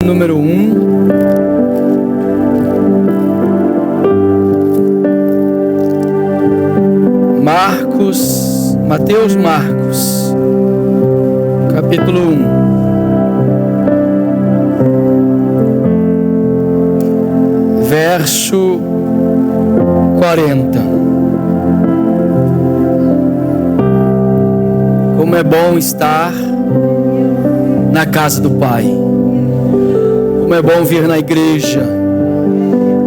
número 1. Mateus Marcos, capítulo 1, verso 40. Como é bom estar na casa do Pai. Como é bom vir na igreja.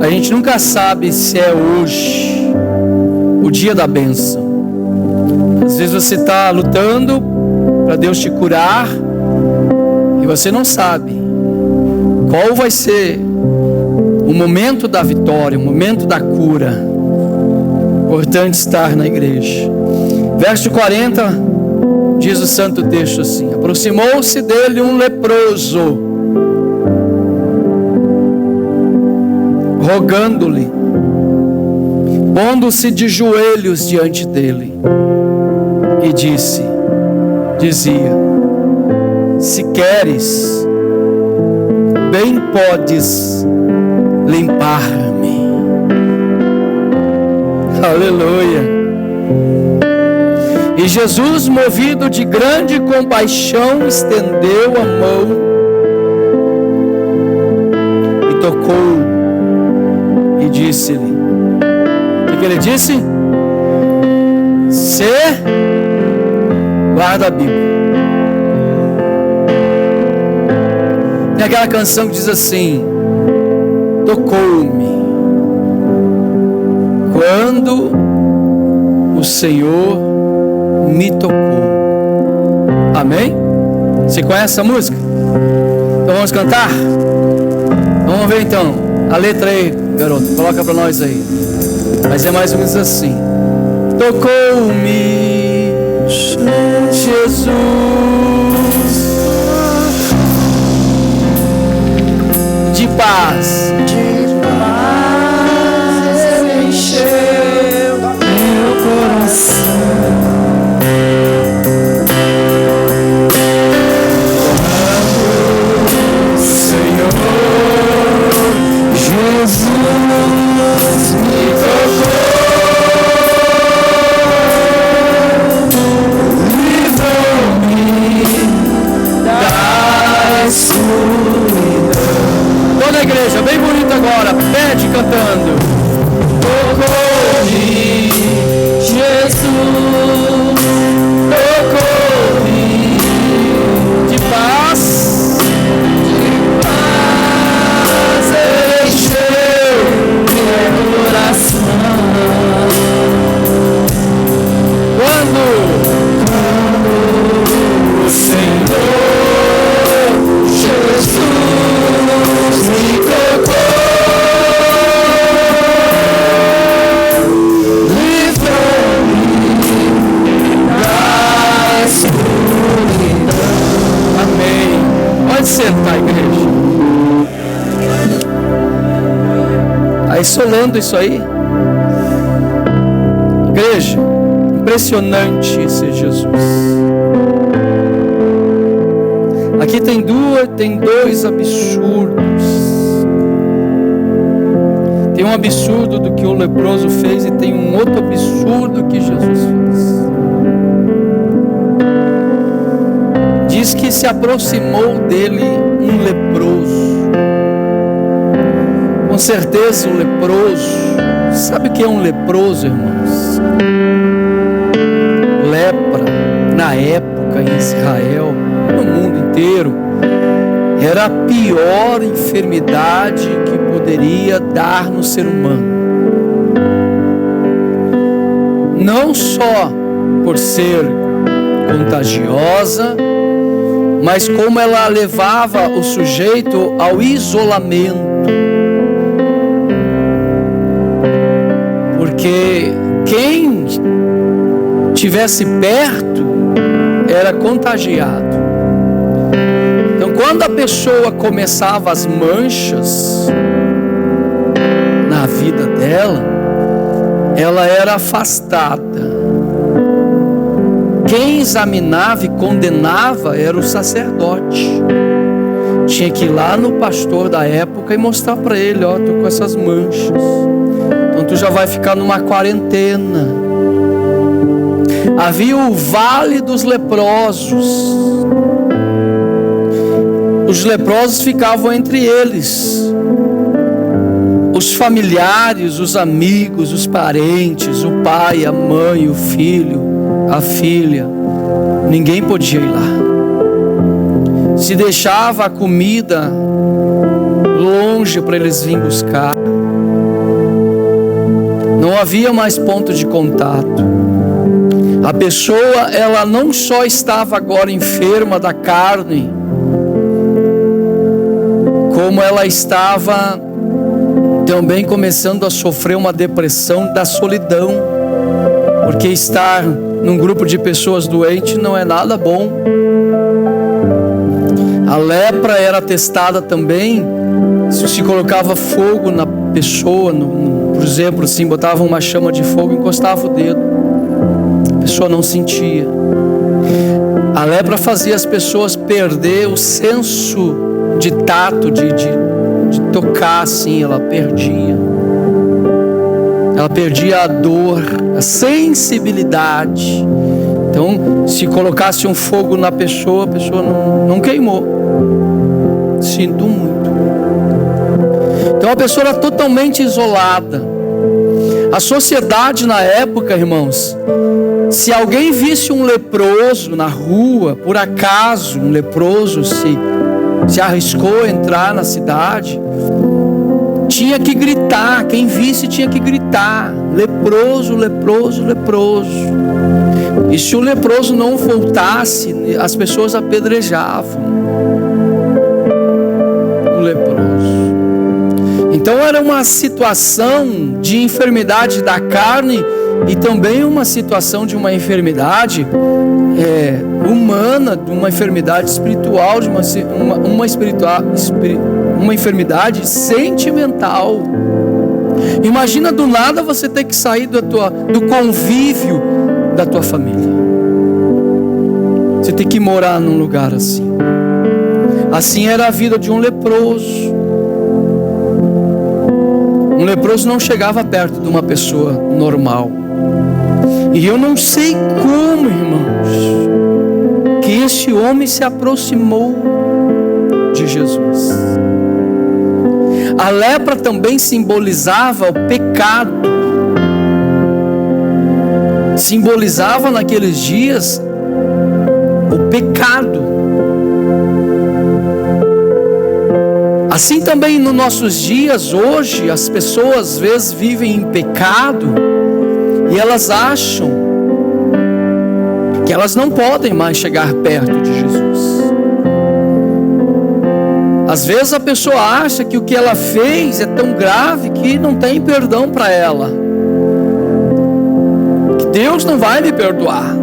A gente nunca sabe se é hoje o dia da bênção. Às vezes você está lutando para Deus te curar e você não sabe qual vai ser o momento da vitória, o momento da cura. Importante estar na igreja. Verso 40, diz o santo texto assim: aproximou-se dele um leproso, rogando-lhe, pondo-se de joelhos diante dele, e dizia: se queres, bem podes limpar-me. Aleluia. E Jesus, movido de grande compaixão, estendeu a mão e tocou, e disse-lhe: o que ele disse? Guarda a Bíblia. Tem aquela canção que diz assim: tocou-me quando o Senhor me tocou. Amém? Você conhece essa música? Então vamos cantar? Vamos ver então a letra aí, garoto. Coloca para nós aí. Mas é mais ou menos assim: tocou-me Jesus, de paz, ele encheu meu coração. Senhor Jesus me tocou. Toda a igreja, bem bonito agora, pede cantando. Tocou-me, Jesus, tocou-me, de paz, encheu meu coração. Quando o Senhor Jesus me tocou, livrou-me da escuridão. Amém. Pode sentar, igreja. Está isolando isso aí? Igreja, impressionante esse Jesus. Aqui tem dois absurdos. Tem um absurdo do que o leproso fez e tem um outro absurdo que Jesus fez. Diz que se aproximou dele um leproso. Com certeza o leproso, sabe o que é um leproso, irmãos? Lepra, na época em Israel, no mundo inteiro, era a pior enfermidade que poderia dar no ser humano. Não só por ser contagiosa, mas como ela levava o sujeito ao isolamento. Porque quem estivesse perto era contagiado. Então, quando a pessoa começava as manchas na vida dela, ela era afastada. Quem examinava e condenava era o sacerdote. tinha que ir lá no pastor da época e mostrar para ele: ó, tô com essas manchas, então tu já vai ficar numa quarentena. Havia o vale dos leprosos. Os leprosos ficavam entre eles. Os familiares, os amigos, os parentes, o pai, a mãe, o filho, a filha, ninguém podia ir lá. Se deixava a comida longe para eles virem buscar. Não havia mais ponto de contato. A pessoa, ela não só estava agora enferma da carne, como ela estava também começando a sofrer uma depressão da solidão, porque estar num grupo de pessoas doentes não é nada bom. A lepra era testada também, se colocava fogo na pessoa, por exemplo, assim, botava uma chama de fogo, encostava o dedo, a pessoa não sentia. A lepra fazia as pessoas perder o senso de tato, de tocar, assim, ela perdia a dor, a sensibilidade. Então, se colocasse um fogo na pessoa, a pessoa não queimou. Sinto muito. Então a pessoa era totalmente isolada. A sociedade na época, irmãos, se alguém visse um leproso na rua, por acaso um leproso se arriscou a entrar na cidade, tinha que gritar. Quem visse tinha que gritar: leproso, leproso, leproso. E se o leproso não voltasse, as pessoas apedrejavam o leproso. Então era uma situação de enfermidade da carne e também uma situação de uma enfermidade humana, de uma enfermidade espiritual, de uma enfermidade sentimental. Imagina do nada você ter que sair do convívio da tua família. Você tem que morar num lugar assim. Assim era a vida de um leproso. Um leproso não chegava perto de uma pessoa normal. E eu não sei como, irmãos, que esse homem se aproximou de Jesus. A lepra também simbolizava o pecado. Simbolizava naqueles dias o pecado. Assim também nos nossos dias hoje, as pessoas às vezes vivem em pecado e elas acham que elas não podem mais chegar perto de Jesus. Às vezes a pessoa acha que o que ela fez é tão grave que não tem perdão para ela, que Deus não vai me perdoar.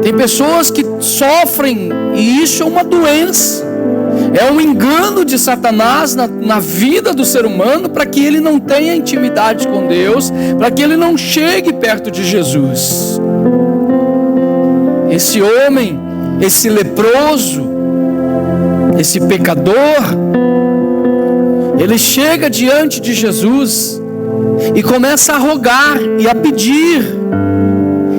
Tem pessoas que sofrem, e isso é uma doença. É um engano de Satanás na vida do ser humano, para que ele não tenha intimidade com Deus, para que ele não chegue perto de Jesus. Esse homem, esse leproso, esse pecador, ele chega diante de Jesus e começa a rogar e a pedir,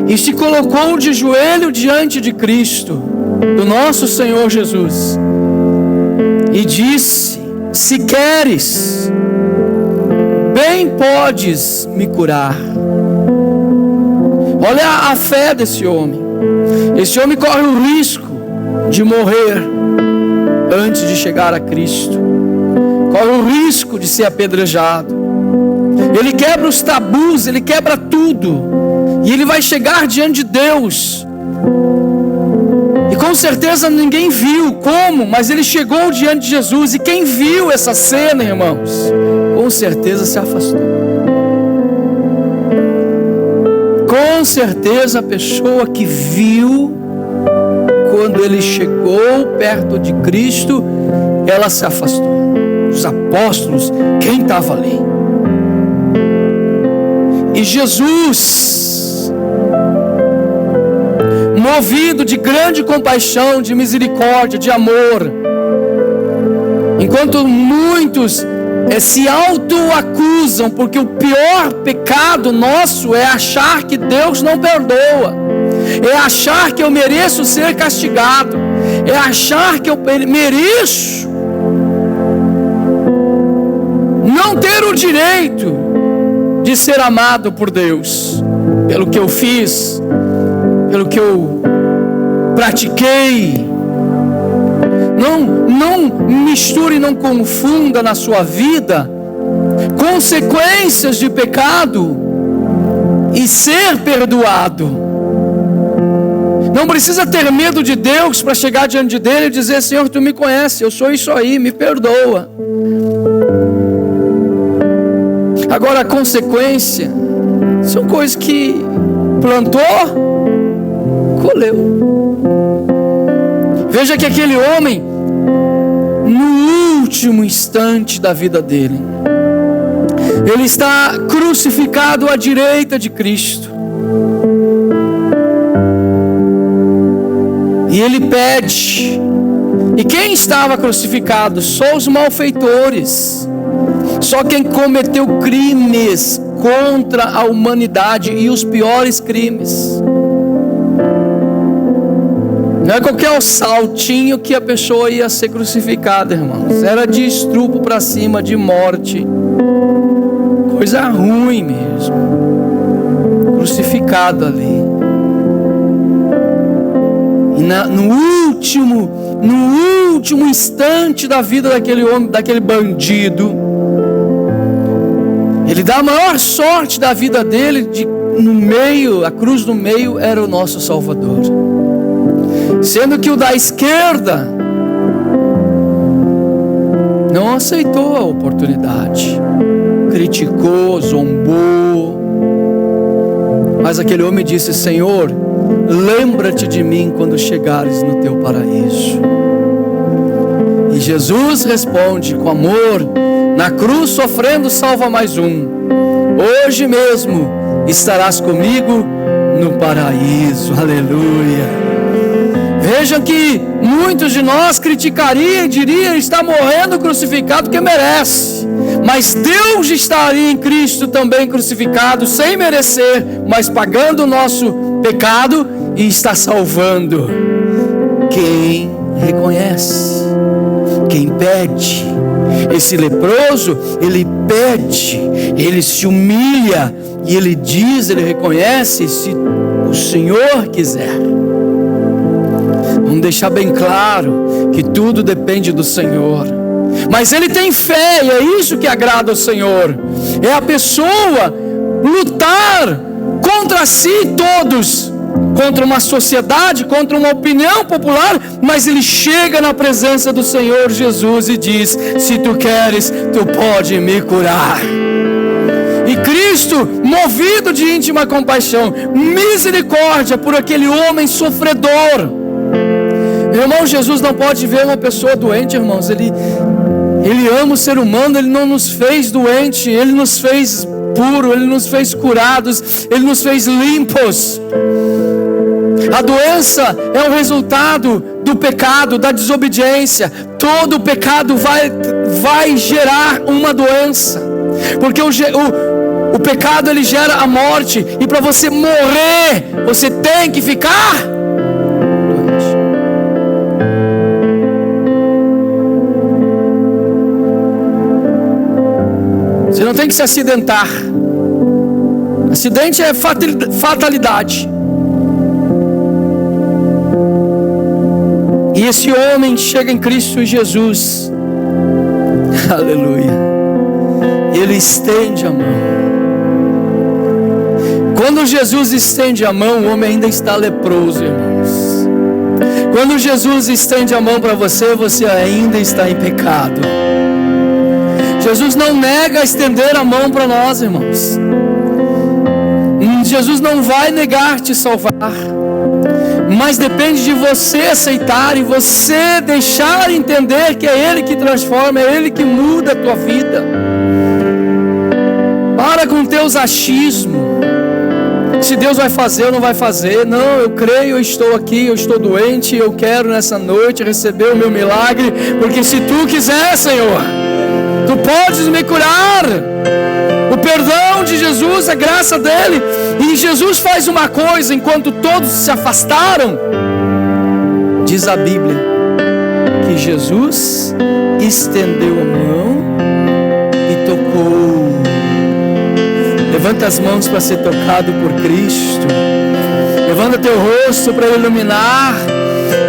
e se colocou de joelho diante de Cristo, do nosso Senhor Jesus, e disse: se queres, bem podes me curar. Olha a fé desse homem. Esse homem corre o risco de morrer antes de chegar a Cristo. Corre o risco de ser apedrejado. Ele quebra os tabus, ele quebra tudo. E ele vai chegar diante de Deus. E com certeza ninguém viu como, mas ele chegou diante de Jesus. E quem viu essa cena, irmãos, com certeza se afastou. Com certeza a pessoa que viu, quando ele chegou perto de Cristo, ela se afastou. Os apóstolos, quem estava ali? E Jesus, movido de grande compaixão, de misericórdia, de amor, Enquanto muitos se autoacusam, porque o pior pecado nosso é achar que Deus não perdoa, é achar que eu mereço ser castigado, é achar que eu mereço não ter o direito de ser amado por Deus, pelo que eu fiz, pelo que eu pratiquei. Não misture, não confunda na sua vida consequências de pecado e ser perdoado. Não precisa ter medo de Deus para chegar diante dele e dizer: Senhor, tu me conheces, eu sou isso aí, me perdoa. Agora, a consequência são coisas que plantou, colheu. Veja que aquele homem, no último instante da vida dele, ele está crucificado à direita de Cristo. E ele pede. E quem estava crucificado? Só os malfeitores. Só quem cometeu crimes contra a humanidade, e os piores crimes. Não é qualquer saltinho que a pessoa ia ser crucificada, irmãos. Era de estrupo para cima, de morte. Coisa ruim mesmo. Crucificado ali. E no último instante da vida daquele homem, daquele bandido, ele dá a maior sorte da vida dele, no meio, a cruz no meio era o nosso Salvador. Sendo que o da esquerda não aceitou a oportunidade, criticou, zombou. Mas aquele homem disse: Senhor, lembra-te de mim quando chegares no teu paraíso. E Jesus responde com amor: na cruz sofrendo salva mais um. Hoje mesmo estarás comigo no paraíso. Aleluia. Vejam que muitos de nós criticariam e diriam: está morrendo crucificado porque merece. Mas Deus estaria em Cristo também crucificado, sem merecer, mas pagando o nosso pecado, e está salvando quem reconhece, quem pede. Esse leproso, ele pede, ele se humilha, e ele diz, ele reconhece: se o Senhor quiser. Vamos deixar bem claro que tudo depende do Senhor. Mas ele tem fé, e é isso que agrada ao Senhor. É a pessoa lutar contra si todos, contra uma sociedade, contra uma opinião popular, mas ele chega na presença do Senhor Jesus e diz: se tu queres, tu pode me curar. E Cristo, movido de íntima compaixão, misericórdia por aquele homem sofredor. Irmão, Jesus não pode ver uma pessoa doente, irmãos. Ele ama o ser humano, Ele não nos fez doente, Ele nos fez puro, Ele nos fez curados, Ele nos fez limpos. A doença é o resultado do pecado, da desobediência. Todo pecado vai gerar uma doença, porque o pecado ele gera a morte, e para você morrer, você tem que ficar doente. Você não tem que se acidentar. Acidente é fatalidade. E esse homem chega em Cristo Jesus, aleluia, e ele estende a mão. Quando Jesus estende a mão, o homem ainda está leproso, irmãos. Quando Jesus estende a mão para você, você ainda está em pecado. Jesus não nega estender a mão para nós, irmãos. Jesus não vai negar te salvar, mas depende de você aceitar e você deixar entender que é Ele que transforma, é Ele que muda a tua vida. Para com teus achismos. se Deus vai fazer ou não vai fazer. Não, eu creio, eu estou aqui, eu estou doente, eu quero nessa noite receber o meu milagre, porque se tu quiser, Senhor, tu podes me curar. O perdão de Jesus, a graça dele. E Jesus faz uma coisa, enquanto todos se afastaram, diz a Bíblia, que Jesus estendeu a mão e tocou. Levanta as mãos para ser tocado por Cristo. Levanta teu rosto para iluminar.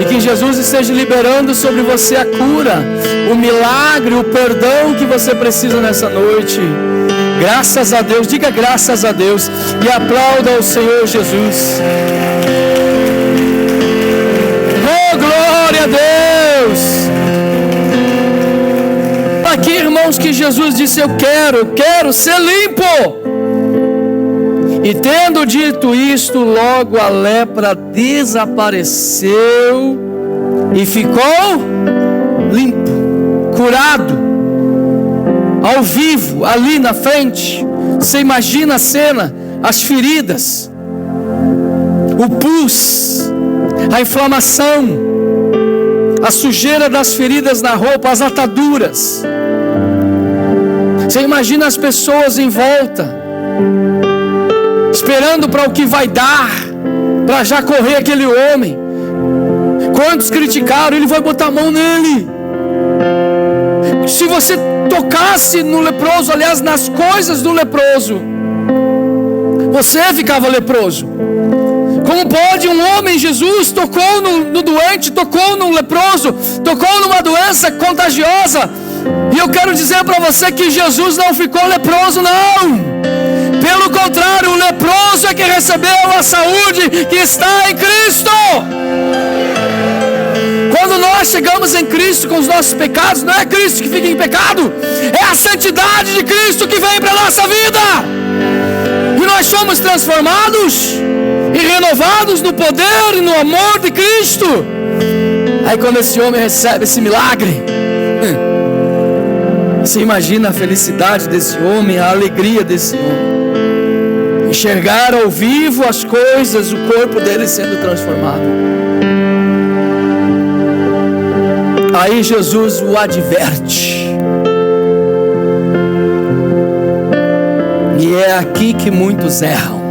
E que Jesus esteja liberando sobre você a cura, o milagre, o perdão que você precisa nessa noite. Graças a Deus, diga graças a Deus e aplauda ao Senhor Jesus. Oh, glória a Deus! Aqui, irmãos, que Jesus disse: eu quero ser limpo. E tendo dito isto, logo a lepra desapareceu e ficou limpo, curado, ao vivo, ali na frente. Você imagina a cena, as feridas, o pus, a inflamação, a sujeira das feridas na roupa, as ataduras. Você imagina as pessoas em volta, esperando para o que vai dar, para já correr aquele homem. Quantos criticaram? Ele vai botar a mão nele. Se você tocasse no leproso, aliás, nas coisas do leproso, você ficava leproso. Como pode um homem, Jesus tocou no doente, tocou no leproso, tocou numa doença contagiosa. E eu quero dizer para você que Jesus não ficou leproso, não. Pelo contrário, o leproso é que recebeu a saúde que está em Cristo. Quando nós chegamos em Cristo com os nossos pecados, não é Cristo que fica em pecado, é a santidade de Cristo que vem para a nossa vida. E nós somos transformados e renovados no poder e no amor de Cristo. Aí quando esse homem recebe esse milagre, você imagina a felicidade desse homem, a alegria desse homem. Enxergar ao vivo as coisas, o corpo dele sendo transformado. Aí Jesus o adverte. E é aqui que muitos erram.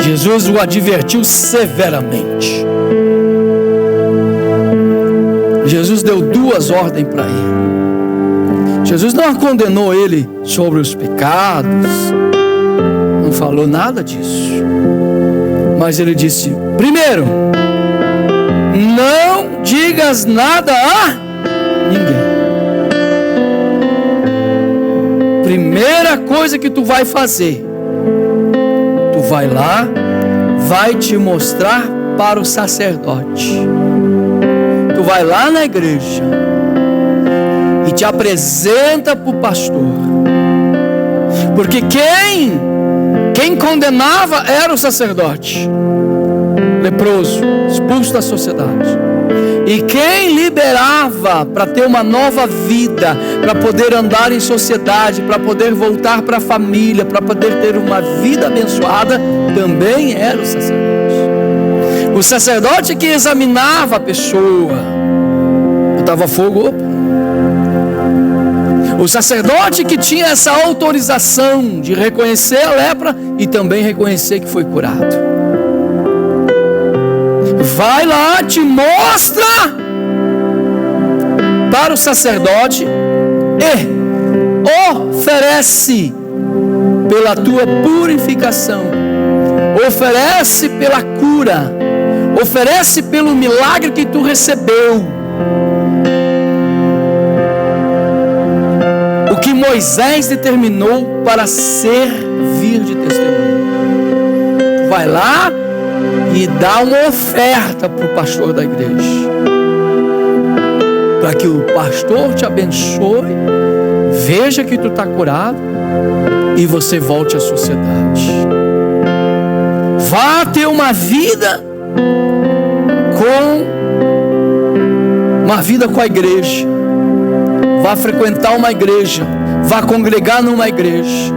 Jesus o advertiu severamente. Jesus deu 2 ordens para ele. Jesus não condenou ele sobre os pecados, não falou nada disso. Mas ele disse: primeiro, não digas nada a ninguém. Primeira coisa que tu vai fazer, tu vai lá, vai te mostrar para o sacerdote. Tu vai lá na igreja e te apresenta para o pastor. Porque quem condenava era o sacerdote, leproso, expulso da sociedade. E quem liberava para ter uma nova vida, para poder andar em sociedade, para poder voltar para a família, para poder ter uma vida abençoada, também era o sacerdote. O sacerdote que examinava a pessoa, botava fogo. O sacerdote que tinha essa autorização de reconhecer a lepra e também reconhecer que foi curado. Vai lá, te mostra para o sacerdote e oferece pela tua purificação, oferece pela cura, oferece pelo milagre que tu recebeu. O que Moisés determinou para servir de testemunho. Vai lá e dá uma oferta para o pastor da igreja, para que o pastor te abençoe, veja que tu está curado e você volte à sociedade. Vá ter uma vida com a igreja. Vá frequentar uma igreja, vá congregar numa igreja,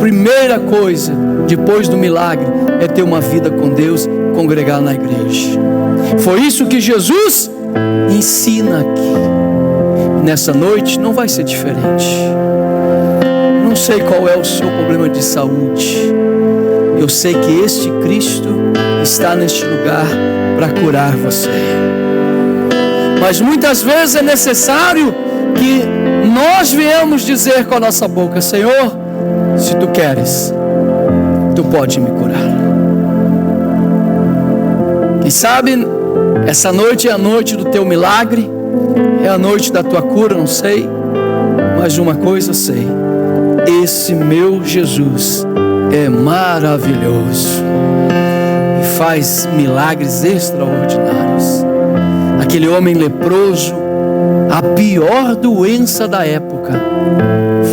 primeira coisa, depois do milagre, é ter uma vida com Deus, congregar na igreja. Foi isso que Jesus ensina aqui. Nessa noite não vai ser diferente. Não sei qual é o seu problema de saúde. Eu sei que este Cristo está neste lugar para curar você. Mas muitas vezes é necessário que nós viemos dizer com a nossa boca: Senhor, se tu queres, tu pode me curar. E sabe, essa noite é a noite do teu milagre, é a noite da tua cura, não sei, mas uma coisa eu sei: esse meu Jesus é maravilhoso e faz milagres extraordinários. Aquele homem leproso, a pior doença da época,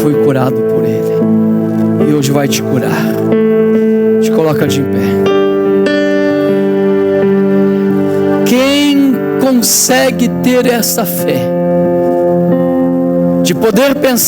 foi curado por ele, e hoje vai te curar. Te coloca de pé. Quem consegue ter essa fé de poder pensar